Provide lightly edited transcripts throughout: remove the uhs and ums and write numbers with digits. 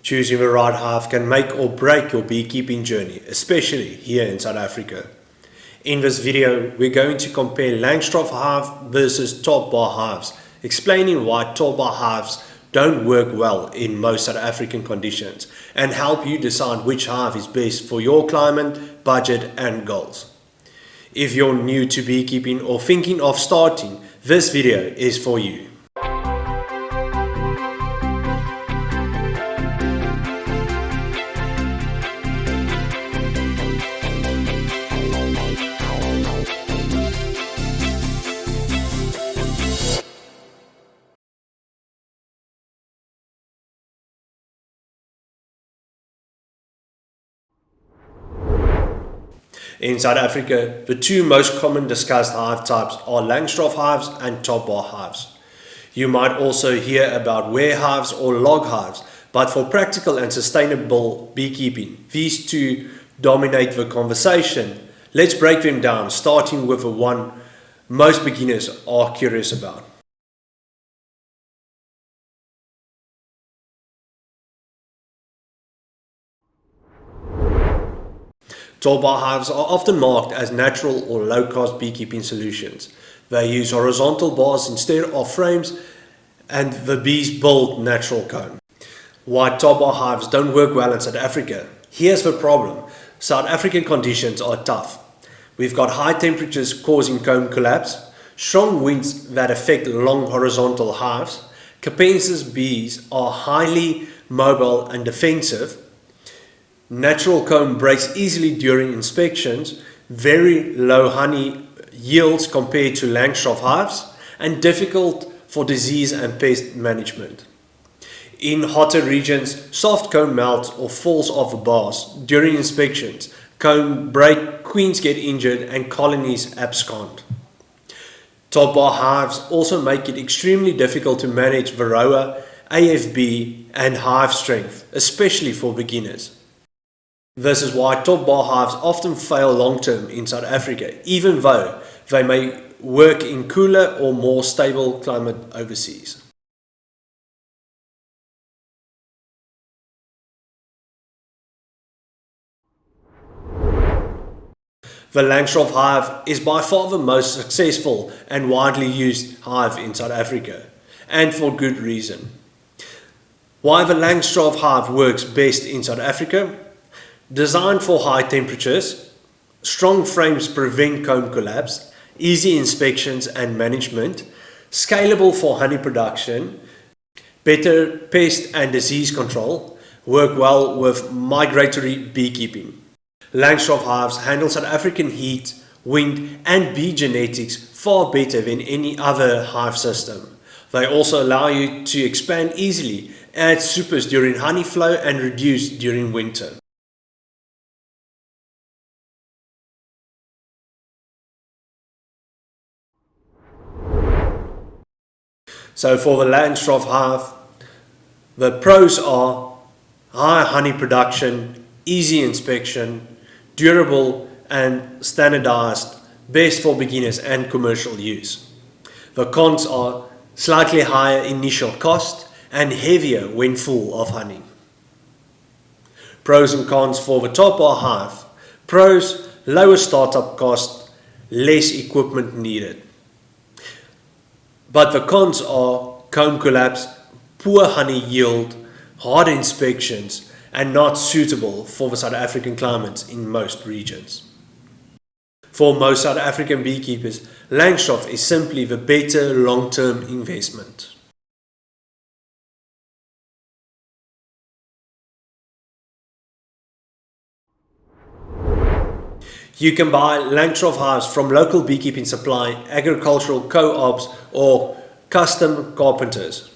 Choosing the right hive can make or break your beekeeping journey, especially here in South Africa. In this video, we're going to compare Langstroth hive versus top bar hives, explaining why top bar hives don't work well in most South African conditions, and help you decide which hive is best for your climate, budget and goals. If you're new to beekeeping or thinking of starting, this video is for you. In South Africa, the two most common discussed hive types are Langstroth hives and top bar hives. You might also hear about ware hives or log hives, but for practical and sustainable beekeeping, these two dominate the conversation. Let's break them down, starting with the one most beginners are curious about. Top bar hives are often marked as natural or low-cost beekeeping solutions. They use horizontal bars instead of frames, and the bees build natural comb. Why top bar hives don't work well in South Africa? Here's the problem. South African conditions are tough. We've got high temperatures causing comb collapse, strong winds that affect long horizontal hives, Capensis bees are highly mobile and defensive, natural comb breaks easily during inspections, very low honey yields compared to Langstroth hives, and difficult for disease and pest management. In hotter regions, soft comb melts or falls off the bars. During inspections, comb break, queens get injured, and colonies abscond. Top bar hives also make it extremely difficult to manage varroa, AFB, and hive strength, especially for beginners. This is why top bar hives often fail long-term in South Africa, even though they may work in cooler or more stable climate overseas. The Langstroth hive is by far the most successful and widely used hive in South Africa, and for good reason. Why the Langstroth hive works best in South Africa? Designed for high temperatures, strong frames prevent comb collapse, easy inspections and management, scalable for honey production, better pest and disease control, work well with migratory beekeeping. Langstroth hives handle South African heat, wind and bee genetics far better than any other hive system. They also allow you to expand easily, add supers during honey flow and reduce during winter. So for the Langstroth hive, the pros are high honey production, easy inspection, durable and standardized, best for beginners and commercial use. The cons are slightly higher initial cost and heavier when full of honey. Pros and cons for the top bar hive. Pros: lower startup cost, less equipment needed. But the cons are comb collapse, poor honey yield, hard inspections, and not suitable for the South African climates in most regions. For most South African beekeepers, Langstroth is simply the better long-term investment. You can buy Langstroth hives from local beekeeping supply, agricultural co-ops or custom carpenters.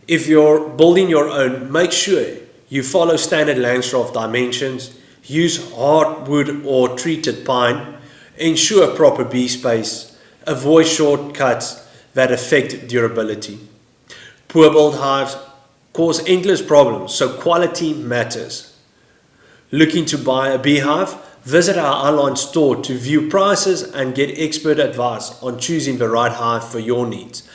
If you're building your own, make sure you follow standard Langstroth dimensions, use hardwood or treated pine, ensure proper bee space, avoid shortcuts that affect durability. Poor built hives cause endless problems, so quality matters. Looking to buy a beehive? Visit our online store to view prices and get expert advice on choosing the right hive for your needs.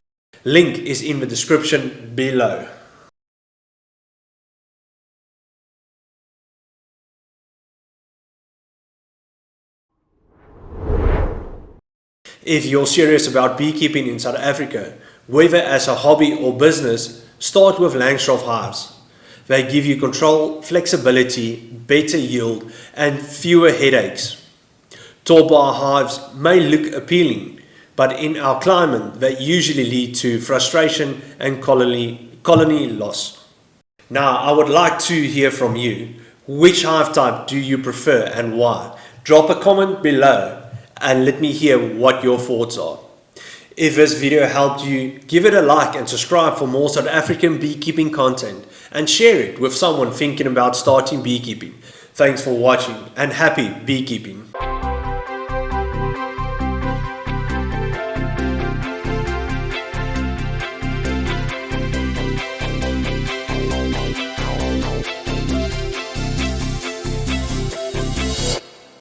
Link is in the description below. If you're serious about beekeeping in South Africa, whether as a hobby or business, start with Langstroth hives. They give you control, flexibility, better yield, and fewer headaches. Tall bar hives may look appealing, but in our climate they usually lead to frustration and colony loss. Now, I would like to hear from you. Which hive type do you prefer and why? Drop a comment below and let me hear what your thoughts are. If this video helped you, give it a like and subscribe for more South African beekeeping content, and share it with someone thinking about starting beekeeping. Thanks for watching and happy beekeeping.